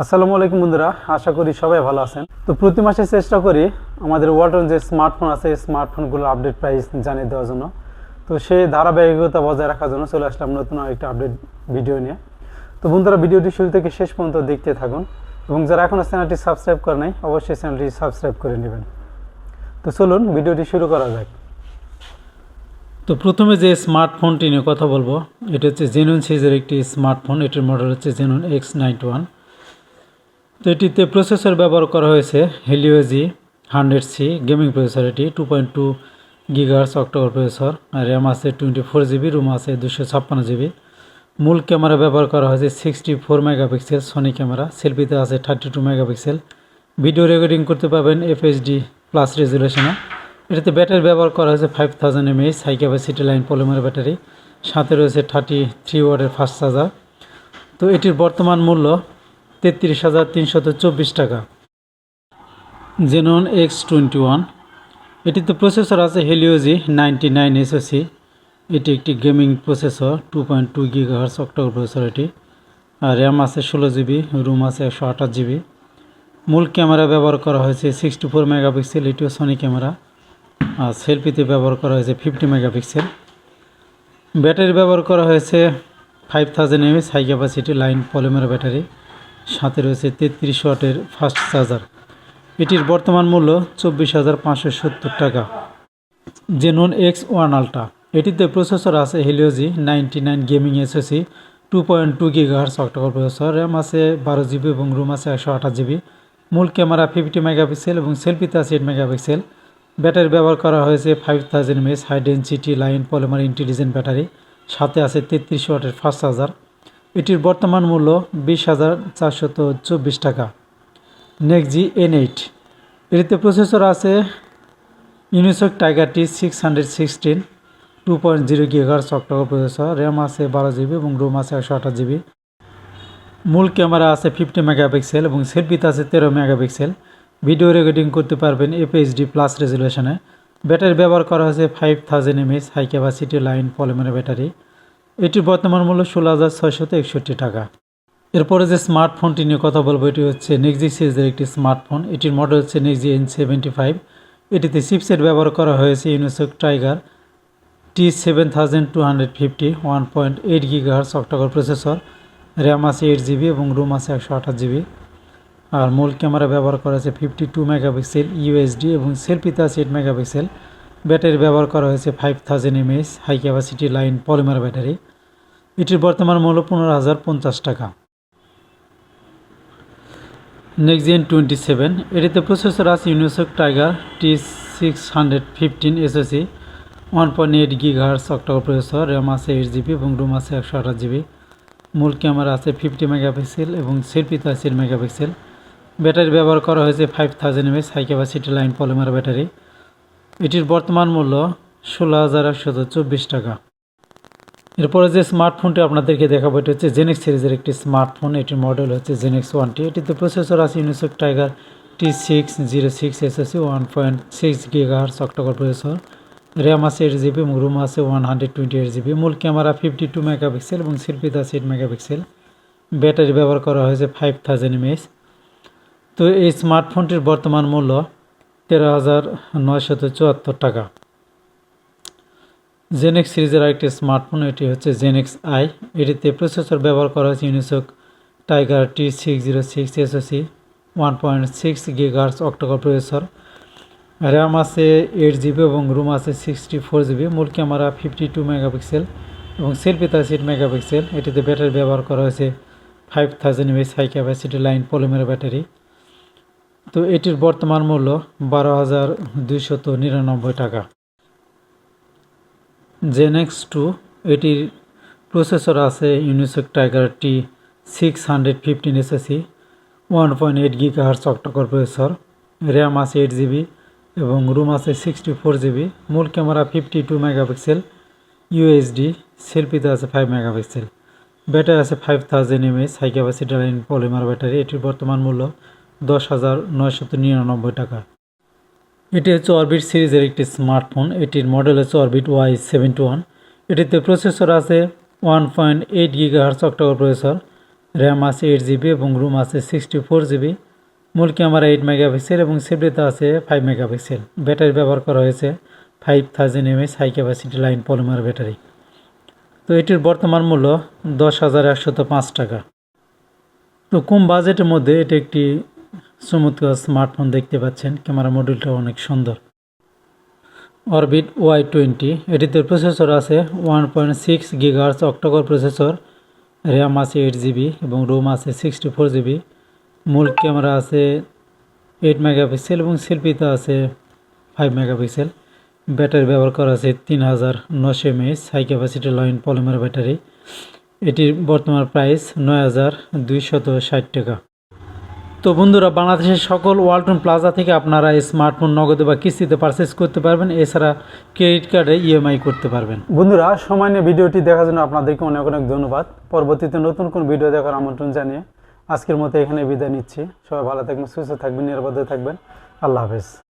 আসসালামু আলাইকুম বন্ধুরা, আশা করি সবাই ভালো আছেন। তো প্রতি মাসে চেষ্টা করি আমাদের ওয়ালটন যে স্মার্টফোন আছে এই স্মার্টফোনগুলো আপডেট প্রাইস জানিয়ে দেওয়ার জন্য। তো সেই ধারাবাহিকতা বজায় রাখার জন্য চলে আসলাম নতুন একটা আপডেট ভিডিও নিয়ে। তো বন্ধুরা, ভিডিওটি শুরু থেকে শেষ পর্যন্ত দেখতে থাকুন এবং যারা এখনও চ্যানেলটি সাবস্ক্রাইব করে নাই অবশ্যই চ্যানেলটি সাবস্ক্রাইব করে নেবেন। তো চলুন ভিডিওটি শুরু করা যাক। তো প্রথমে যে স্মার্টফোনটি নিয়ে কথা বলবো, এটা হচ্ছে জেনুইন সিরিজের একটি স্মার্টফোন। এটির মডেল হচ্ছে জেনুইন X91। তো এটিতে প্রসেসর ব্যবহার করা হয়েছে হেলিও G100C গেমিং প্রসেসর। এটি 2.2 GHz অক্টোকোর প্রসেসর, আর র্যাম আছে 24 GB, রুম আছে 256 GB। মূল ক্যামেরা ব্যবহার করা হয়েছে 64 মেগাপিক্সেল সনি ক্যামেরা। সেলফিতে আছে 32 মেগাপিক্সেল। ভিডিও রেকর্ডিং করতে পারবেন FHD+ রেজুলেশনে। এটাতে ব্যাটারি ব্যবহার করা হয়েছে 5000 mAh high capacity line polymer battery. সাথে রয়েছে 33 ওয়াটের ফাস্ট চার্জার। তো এটির বর্তমান মূল্য 33,324 টাকা। Xenon X21। এটিতে প্রসেসর আছে হেলিও G99 SoC। এটি একটি gaming processor, 2.2 GHz octa-core processor এটি। আর র্যাম আছে 16 GB, রুম আছে 128 GB। মূল ক্যামেরা ব্যবহার করা হয়েছে 64 মেগাপিক্সেল, এটিও সনি ক্যামেরা। আর সেলফিতে ব্যবহার করা হয়েছে 50 মেগাপিক্সেল। ব্যাটারি ব্যবহার করা হয়েছে 5000 mAh high capacity line polymer battery. সাথে রয়েছে 33 ওয়াটের ফাস্ট চার্জার। এটির বর্তমান মূল্য 24,570 টাকা। Xenon X1 ultra. এটিতে প্রসেসর আছে Helio G99 gaming SoC, 2.2 GHz octa-core processor. RAM আছে 12 GB এবং রুম আছে 128 GB। মূল ক্যামেরা 50 মেগাপিক্সেল এবং সেলফিতে আছে 8 মেগাপিক্সেল। ব্যাটারি ব্যবহার করা হয়েছে 5000 mAh high density line polymer intelligent battery. সাথে আছে 33 ওয়াটের ফাস্ট চার্জার। এটির বর্তমান মূল্য 20,424 টাকা। Next N8। এটিতে প্রসেসর আছে Unisoc tiger T616 2.0 GHz octa-core processor. RAM আছে 12 GB এবং রুম আছে 128 GB। মূল ক্যামেরা আছে 50 মেগাপিক্সেল এবং সেলফিতে আছে 13 মেগাপিক্সেল। ভিডিও রেকর্ডিং করতে পারবেন FHD+ রেজুলেশনে। ব্যাটারি ব্যবহার করা হয়েছে 5000 mAh high capacity line polymer battery. এটির বর্তমান মূল্য 16,661 টাকা। এরপরে যে স্মার্টফোনটি নিয়ে কথা বলবো, এটি হচ্ছে নেক্সি সিরিজের একটি স্মার্টফোন। এটির মডেল হচ্ছে নেক্সি N75। এটিতে চিপসেট ব্যবহার করা হয়েছে Unisoc tiger T7250 1.8 GHz octa-core processor. RAM আছে 8 GB এবং রুম আছে 128 GB। আর মূল ক্যামেরা ব্যবহার করা হয়েছে 52 মেগাপিক্সেল UHD এবং সেলফিতে আছে 8 মেগাপিক্সেল। ব্যাটারি ব্যবহার করা হয়েছে 5000 mAh high capacity line polymer battery. এটির বর্তমান মূল্য 15,050 টাকা। Next N27। এটিতে প্রসেসর আছে Unisoc tiger T615 SoC 1.8 GHz octa-core processor. RAM আছে 8 GB এবং রুম আছে 128 GB। মূল ক্যামেরা আছে 50 মেগাপিক্সেল এবং সেলফিতে আছে 8 মেগাপিক্সেল। ব্যাটারি ব্যবহার করা হয়েছে 5000 mAh high capacity line polymer battery. এটির বর্তমান মূল্য 16,124 টাকা। এরপরে যে স্মার্টফোনটি আপনাদেরকে দেখাবো, এটি হচ্ছে জেনেক্স সিরিজের একটি স্মার্টফোন। এটির মডেল হচ্ছে জেনেক্স 1T। এটিতে প্রসেসর আছে Unisoc tiger T606 SoC 1.6 GHz octa-core processor. RAM আছে 8 GB এবং রুম আছে 128 GB। মূল ক্যামেরা 52 মেগাপিক্সেল এবং সেলফিতে আছে 8 মেগাপিক্সেল। ব্যাটারি ব্যবহার করা হয়েছে 5000 mAh। তো এই স্মার্টফোনটির বর্তমান মূল্য 13,974 টাকা। জেনেক্স সিরিজের আরেকটি স্মার্টফোন, এটি হচ্ছে জেনেক্স আই। এটিতে প্রসেসর ব্যবহার করা হয়েছে Unisoc tiger T606 SoC 1.6 GHz octa-core processor. RAM আছে 8 GB এবং রুম আছে 64 GB। মূল ক্যামেরা 52 মেগাপিক্সেল এবং সেলফিতে আছে 8 মেগাপিক্সেল। এটিতে ব্যাটারি ব্যবহার করা হয়েছে 5000 mAh high capacity line polymer battery. তো এটির বর্তমান মূল্য 12,299 টাকা। জেনেক্স 2। এটির প্রসেসর আছে Unisoc tiger T615 SoC 1.8 GHz octa-core processor. RAM আছে 8 GB এবং রুম আছে 64 GB। মূল ক্যামেরা 52 মেগাপিক্সেল UHD, সেলফিতে আছে 5 মেগাপিক্সেল। ব্যাটারি আছে 5000 mAh high capacity line polymer battery. এটির বর্তমান মূল্য 10,999 টাকা। এটি হচ্ছে অরবিট সিরিজের একটি স্মার্টফোন। এটির মডেল হচ্ছে অরবিট Y71। এটিতে প্রসেসর আছে 1.8 GHz অক্টোকোর প্রসেসর। র্যাম আছে 8 জিবি এবং রুম আছে 64 জিবি। মূল ক্যামেরা 8 মেগাপিক্সেল এবং সেফটিতে আছে 5 মেগাপিক্সেল। ব্যাটারি ব্যবহার করা হয়েছে 5000 mAh high capacity line polymer battery. তো এটির বর্তমান মূল্য 10,105 টাকা। তো কম বাজেটের মধ্যে এটি একটি চমৎকার স্মার্টফোন দেখতে পাচ্ছেন। ক্যামেরা মডিউলটা অনেক সুন্দর। অরবিট Y20, এটিতে প্রসেসর আছে 1.6 GHz অক্টাকোর প্রসেসর, র্যাম আছে 8 জিবি এবং রোম আছে 64 জিবি। মূল ক্যামেরা আছে 8 মেগাপিক্সেল এবং সেলফিতে আছে 5 মেগাপিক্সেল। ব্যাটারি ব্যবহার করা আছে 3900 mAh high capacity line polymer battery. এটির বর্তমান প্রাইস 9260 টাকা। তো বন্ধুরা, বাংলাদেশের সকল ওয়ালটন প্লাজা থেকে আপনারা এই স্মার্টফোন নগদে বা কিস্তিতে পারচেস করতে পারবেন। এছাড়া ক্রেডিট কার্ডে ইএমআই করতে পারবেন। বন্ধুরা, সময় নিয়ে ভিডিওটি দেখার জন্য আপনাদেরকে অনেক অনেক ধন্যবাদ। পরবর্তীতে নতুন কোন ভিডিও দেখার আমন্ত্রণ জানিয়ে আজকের মতো এখানে বিদায় নিচ্ছি। সবাই ভালো থাকবেন, সুস্থ থাকবেন, নিরাপদে থাকবেন। আল্লাহ হাফেজ।